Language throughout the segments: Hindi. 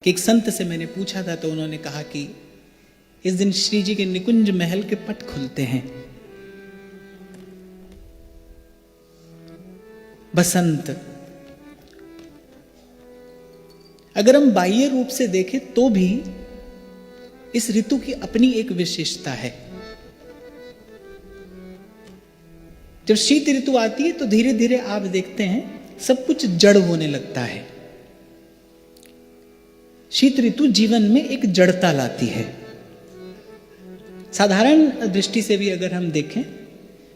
कि एक संत से मैंने पूछा था तो उन्होंने कहा कि इस दिन श्री जी के निकुंज महल के पट खुलते हैं। बसंत, अगर हम बाह्य रूप से देखें तो भी इस ऋतु की अपनी एक विशेषता है। जब शीत ऋतु आती है तो धीरे धीरे आप देखते हैं सब कुछ जड़ होने लगता है। शीत ऋतु जीवन में एक जड़ता लाती है। साधारण दृष्टि से भी अगर हम देखें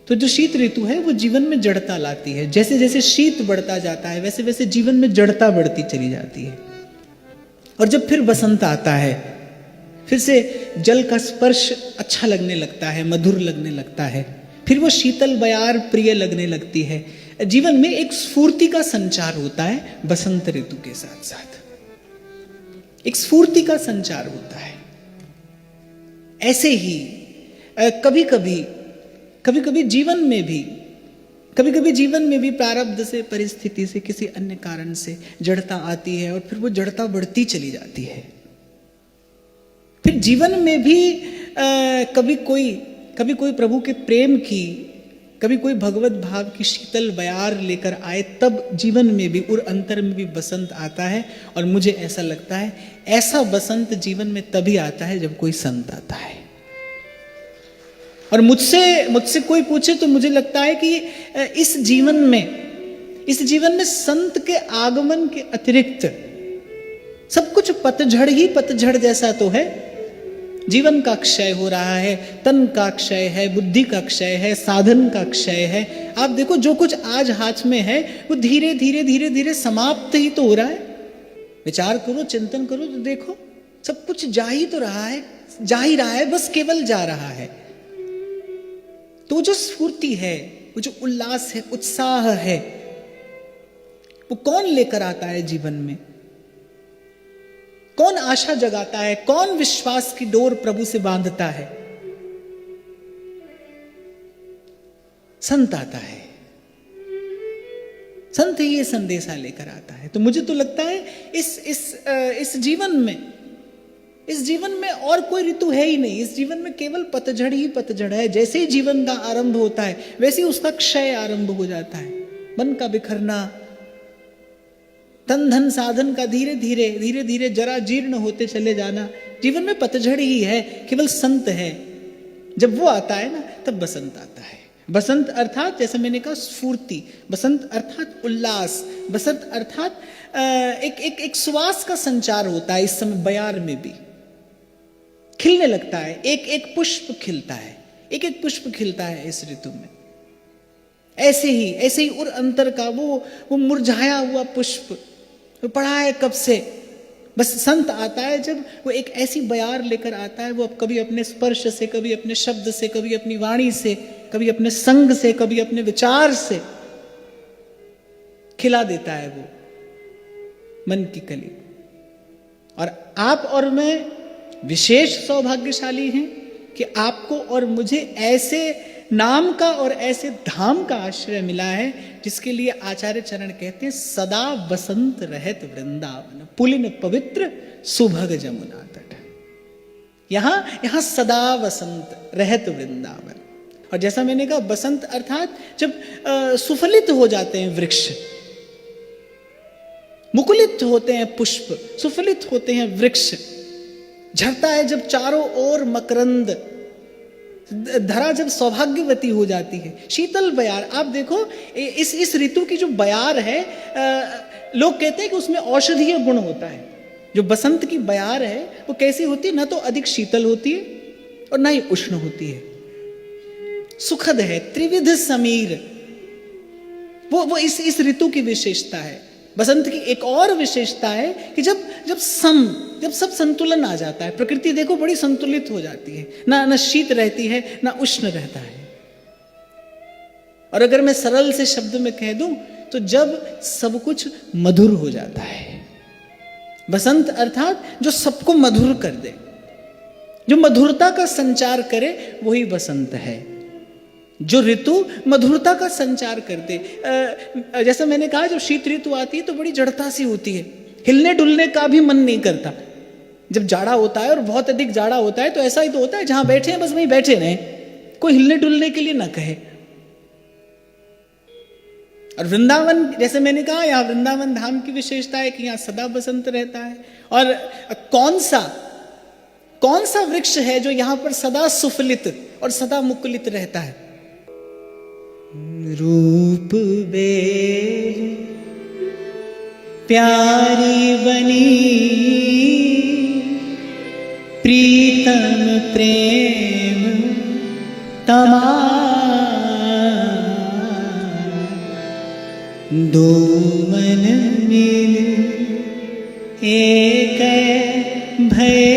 तो जो शीत ऋतु है वो जीवन में जड़ता लाती है। जैसे जैसे शीत बढ़ता जाता है वैसे वैसे जीवन में जड़ता बढ़ती चली जाती है। और जब फिर बसंत आता है फिर से जल का स्पर्श अच्छा लगने लगता है, मधुर लगने लगता है, फिर वो शीतल बयार प्रिय लगने लगती है। जीवन में एक स्फूर्ति का संचार होता है। बसंत ऋतु के साथ साथ एक स्फूर्ति का संचार होता है। ऐसे ही कभी कभी जीवन में भी प्रारब्ध से, परिस्थिति से, किसी अन्य कारण से जड़ता आती है और फिर वो जड़ता बढ़ती चली जाती है। फिर जीवन में भी कभी कोई प्रभु के प्रेम की, कभी कोई भगवत भाव की शीतल बयार लेकर आए, तब जीवन में भी उर अंतर में भी बसंत आता है। और मुझे ऐसा लगता है ऐसा बसंत जीवन में तभी आता है जब कोई संत आता है। और मुझसे कोई पूछे तो मुझे लगता है कि इस जीवन में संत के आगमन के अतिरिक्त सब कुछ पतझड़ ही पतझड़ जैसा तो है। जीवन का क्षय हो रहा है, तन का क्षय है, बुद्धि का क्षय है, साधन का क्षय है। आप देखो जो कुछ आज हाथ में है वो धीरे धीरे समाप्त ही तो हो रहा है। विचार करो, चिंतन करो तो देखो सब कुछ जा ही रहा है, बस केवल जा रहा है। तो जो स्फूर्ति है, वो जो उल्लास है, उत्साह है, वो कौन लेकर आता है जीवन में? कौन आशा जगाता है? कौन विश्वास की डोर प्रभु से बांधता है? संत आता है। संत ही ये संदेशा लेकर आता है। तो मुझे तो लगता है इस जीवन में और कोई ऋतु है ही नहीं। इस जीवन में केवल पतझड़ ही पतझड़ है। जैसे ही जीवन का आरंभ होता है वैसे ही उसका क्षय आरंभ हो जाता है। मन का बिखरना, तन धन साधन का धीरे धीरे जरा जीर्ण होते चले जाना, जीवन में पतझड़ ही है। केवल संत है। जब वो आता है ना तब बसंत आता है। बसंत अर्थात जैसे मैंने कहा स्फूर्ति, बसंत अर्थात उल्लास, बसंत अर्थात एक सुवास का संचार होता है। इस समय बयार में भी खिलने लगता है। एक पुष्प खिलता है, एक पुष्प खिलता है इस ऋतु में। ऐसे ही उर अंतर का वो मुरझाया हुआ पुष्प पड़ा है कब से। बस संत आता है जब वो एक ऐसी बयार लेकर आता है। वो कभी अपने स्पर्श से, कभी अपने शब्द से, कभी अपनी वाणी से, कभी अपने संग से, कभी अपने विचार से खिला देता है वो मन की कली। और आप और मैं विशेष सौभाग्यशाली हैं कि आपको और मुझे ऐसे नाम का और ऐसे धाम का आश्रय मिला है जिसके लिए आचार्य चरण कहते हैं सदा बसंत रहत वृंदावन, पुलिन पवित्र सुभग जमुना तट। यहां सदा बसंत रहत वृंदावन। और जैसा मैंने कहा बसंत अर्थात जब सुफलित हो जाते हैं वृक्ष, मुकुलित होते हैं पुष्प, सुफलित होते हैं वृक्ष, झरता है जब चारों ओर मकरंद, धरा जब सौभाग्यवती हो जाती है। शीतल बयार, आप देखो इस ऋतु की जो बयार है, लोग कहते हैं कि उसमें औषधीय गुण होता है। जो बसंत की बयार है वो कैसी होती है? ना तो अधिक शीतल होती है और ना ही उष्ण होती है, सुखद है, त्रिविध समीर। वो इस ऋतु की विशेषता है। बसंत की एक और विशेषता है कि जब सब संतुलन आ जाता है। प्रकृति देखो बड़ी संतुलित हो जाती है, ना शीत रहती है ना उष्ण रहता है। और अगर मैं सरल से शब्द में कह दूं तो जब सब कुछ मधुर हो जाता है। बसंत अर्थात जो सबको मधुर कर दे, जो मधुरता का संचार करे, वही बसंत है। जो ऋतु मधुरता का संचार कर दे। जैसा मैंने कहा जब शीत ऋतु आती है तो बड़ी जड़ता सी होती है। हिलने डुलने का भी मन नहीं करता। जब जाड़ा होता है और बहुत अधिक जाड़ा होता है तो ऐसा ही तो होता है, जहां बैठे हैं बस वहीं बैठे रहें, कोई हिलने डुलने के लिए ना कहे। और वृंदावन, जैसे मैंने कहा, यहाँ वृंदावन धाम की विशेषता है कि यहाँ सदा बसंत रहता है। और कौन सा वृक्ष है जो यहाँ पर सदा सुफलित और सदा मुकुलित रहता है? रूप बेल प्यारी बनी, प्रीतम प्रेम तमा, दो मन मिल एक भय,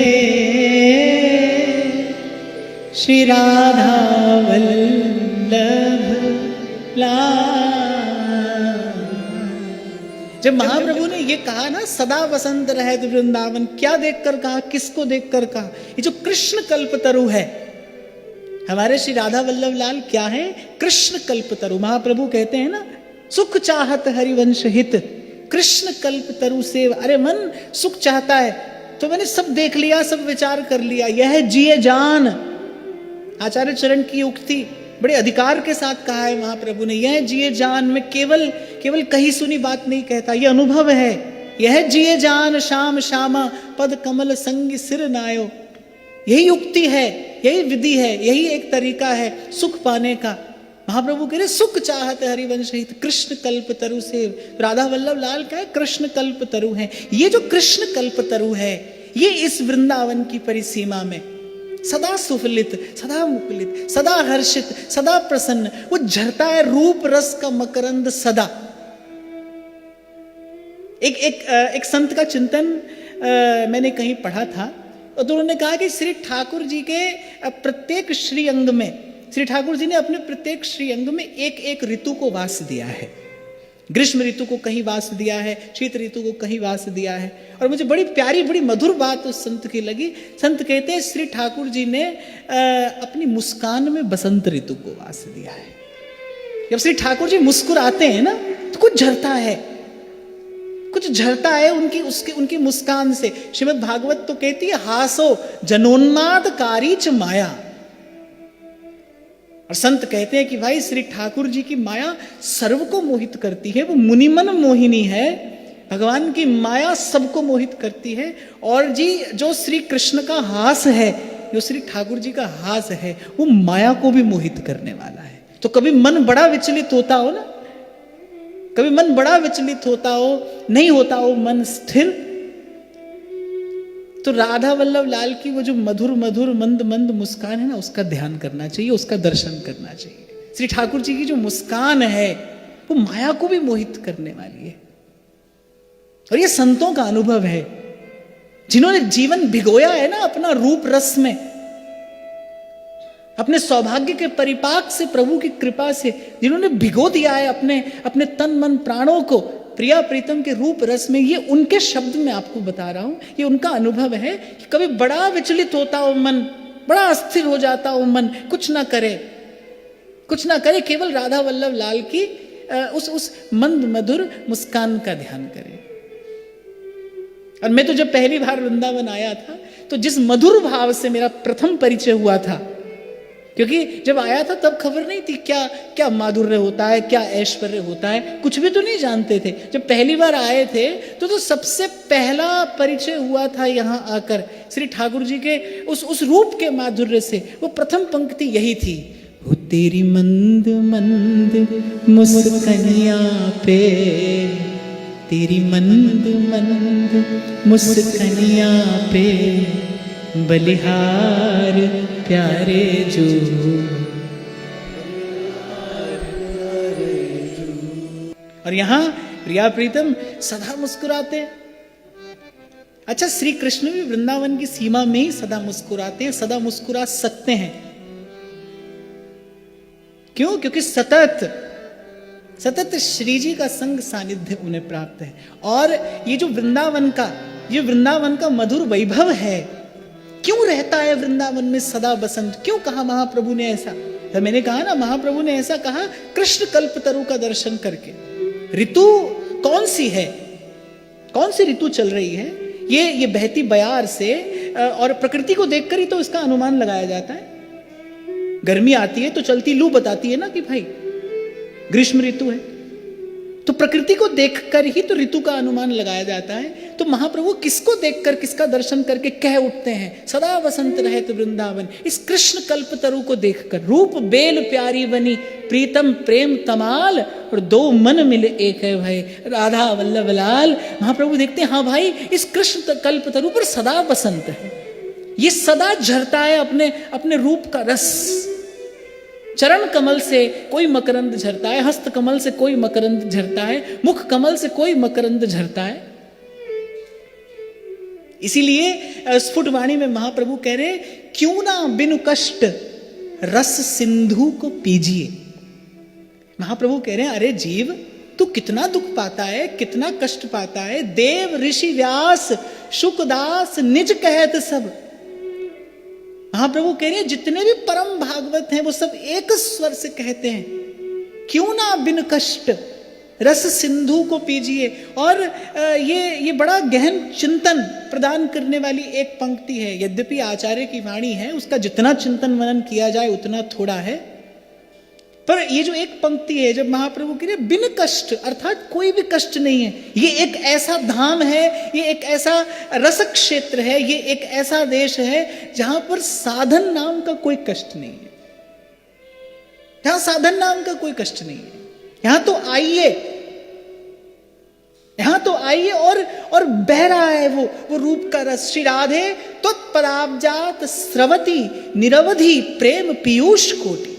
श्री राधा वल्लभ लाल। जब महाप्रभु ने ये कहा ना, सदा बसंत रहे तो वृंदावन, क्या देखकर कहा, किसको देखकर कहा? ये जो कृष्ण कल्पतरु है, हमारे श्री राधा वल्लभ लाल क्या है? कृष्ण कल्पतरु। महाप्रभु कहते हैं ना, सुख चाहत हरिवंश हित, कृष्ण कल्पतरु से। अरे मन सुख चाहता है तो मैंने सब देख लिया, सब विचार कर लिया, यह जिए जान। आचार्य चरण की उक्ति बड़े अधिकार के साथ कहा है महाप्रभु ने, यह जिए जान। में केवल कही सुनी बात नहीं कहता, यह अनुभव है। यह जिए जान श्याम श्यामा, पद कमल संग सिर नायो। यही उक्ति है, यही विधि है, यही एक तरीका है सुख पाने का। महाप्रभु कह रहे सुख चाहत हरिवंश हित, कृष्ण कल्पतरु से। राधा वल्लभ लाल क्या है? कृष्ण कल्पतरु है। ये जो कृष्ण कल्पतरु है, ये इस वृंदावन की परिसीमा में सदा सुफलित, सदा मुकुलित, सदा हर्षित, सदा प्रसन्न, वो झरता है रूप रस का मकरंद सदा। एक संत का चिंतन मैंने कहीं पढ़ा था, तो उन्होंने कहा कि श्री ठाकुर जी के प्रत्येक श्री अंग में, श्री ठाकुर जी ने अपने प्रत्येक श्री अंग में एक एक ऋतु को वास दिया है। ग्रीष्म ऋतु को कहीं वास दिया है, शीत ऋतु को कहीं वास दिया है। और मुझे बड़ी प्यारी, बड़ी मधुर बात उस संत की लगी। संत कहते हैं श्री ठाकुर जी ने अपनी मुस्कान में बसंत ऋतु को वास दिया है। जब श्री ठाकुर जी मुस्कुराते हैं ना, तो कुछ झरता है, कुछ झरता है उनकी मुस्कान से। श्रीमद् भागवत तो कहती है, हासो जनोन्मादकारी च माया। और संत कहते हैं कि भाई श्री ठाकुर जी की माया सर्व को मोहित करती है, वो मुनिमन मोहिनी है। भगवान की माया सबको मोहित करती है। और जी जो श्री कृष्ण का हास है, जो श्री ठाकुर जी का हास है, वो माया को भी मोहित करने वाला है। तो कभी मन बड़ा विचलित होता हो ना, कभी मन बड़ा विचलित होता हो, नहीं होता हो मन स्थिर, तो राधा वल्लभ लाल की वो जो मधुर मधुर मंद मंद मुस्कान है ना, उसका ध्यान करना चाहिए, उसका दर्शन करना चाहिए। श्री ठाकुर जी की जो मुस्कान है, वो माया को भी मोहित करने वाली है। और ये संतों का अनुभव है, जिन्होंने जीवन भिगोया है ना अपना रूप रस में, अपने सौभाग्य के परिपाक से, प्रभु की कृपा से जिन्होंने भिगो दिया है अपने तन मन प्राणों को प्रिया प्रीतम के रूप रस में। ये उनके शब्द में आपको बता रहा हूं, ये उनका अनुभव है कि कभी बड़ा विचलित होता हो मन, बड़ा अस्थिर हो जाता हो मन, कुछ ना करे, केवल राधा वल्लभ लाल की उस मंद मधुर मुस्कान का ध्यान करे। और मैं तो जब पहली बार वृंदावन आया था, तो जिस मधुर भाव से मेरा प्रथम परिचय हुआ था, क्योंकि जब आया था तब खबर नहीं थी क्या माधुर्य होता है, क्या ऐश्वर्य होता है, कुछ भी तो नहीं जानते थे। जब पहली बार आए थे तो सबसे पहला परिचय हुआ था यहाँ आकर श्री ठाकुर जी के उस रूप के माधुर्य से। वो प्रथम पंक्ति यही थी, वो तेरी मंद मंद मुस्कनिया पे, तेरी मंद मंद मुस्कनिया पे, बलिहार प्यारे जो। और यहां प्रिया प्रीतम सदा मुस्कुराते हैं। अच्छा, श्री कृष्ण भी वृंदावन की सीमा में ही सदा मुस्कुराते हैं, सदा मुस्कुरा सकते हैं। क्यों? क्योंकि सतत श्री जी का संग सानिध्य उन्हें प्राप्त है। और ये जो वृंदावन का मधुर वैभव है, क्यों रहता है वृंदावन में सदा बसंत? क्यों कहा महाप्रभु ने ऐसा? तो मैंने कहा ना, महाप्रभु ने ऐसा कहा कृष्ण कल्पतरु का दर्शन करके। ऋतु कौन सी है? कौन सी ऋतु चल रही है, ये बहती बयार से और प्रकृति को देखकर ही तो इसका अनुमान लगाया जाता है। गर्मी आती है तो चलती लू बताती है ना कि भाई ग्रीष्म ऋतु है, तो प्रकृति को देखकर ही तो ऋतु का अनुमान लगाया जाता है। तो महाप्रभु किसको देखकर, किसका दर्शन करके कह उठते हैं सदा वसंत रहे तो वृंदावन, इस कृष्ण कल्पतरु को देखकर। रूप बेल प्यारी बनी प्रीतम प्रेम तमाल, और दो मन मिले एक है भाई राधा वल्लभ लाल। महाप्रभु देखते हैं हाँ भाई इस कृष्ण कल्पतरु पर सदा वसंत है, ये सदा झरता है अपने अपने रूप का रस। चरण कमल से कोई मकरंद झरता है, हस्त कमल से कोई मकरंद झरता है, मुख कमल से कोई मकरंद झरता है। इसीलिए स्फुट वाणी में महाप्रभु कह रहे क्यों ना बिनु कष्ट रस सिंधु को पीजिए। महाप्रभु कह रहे हैं अरे जीव तू कितना दुख पाता है, कितना कष्ट पाता है। देव ऋषि व्यास शुकदास निज कहत सब। महाप्रभु कह रहे हैं जितने भी परम भागवत हैं वो सब एक स्वर से कहते हैं क्यों ना बिन कष्ट रस सिंधु को पीजिए। और ये बड़ा गहन चिंतन प्रदान करने वाली एक पंक्ति है। यद्यपि आचार्य की वाणी है, उसका जितना चिंतन मनन किया जाए उतना थोड़ा है, पर ये जो एक पंक्ति है जब महाप्रभु कह रहे बिन कष्ट, अर्थात कोई भी कष्ट नहीं है। ये एक ऐसा धाम है, ये एक ऐसा रस क्षेत्र है, ये एक ऐसा देश है जहां पर साधन नाम का कोई कष्ट नहीं है। यहां साधन नाम का कोई कष्ट नहीं है। यहां तो आइए, यहां तो आइए और बह रहा है वो रूप का रस। श्री राधे त्वत्पदाब्जात स्रवती निरवधि प्रेम पीयूष कोटि।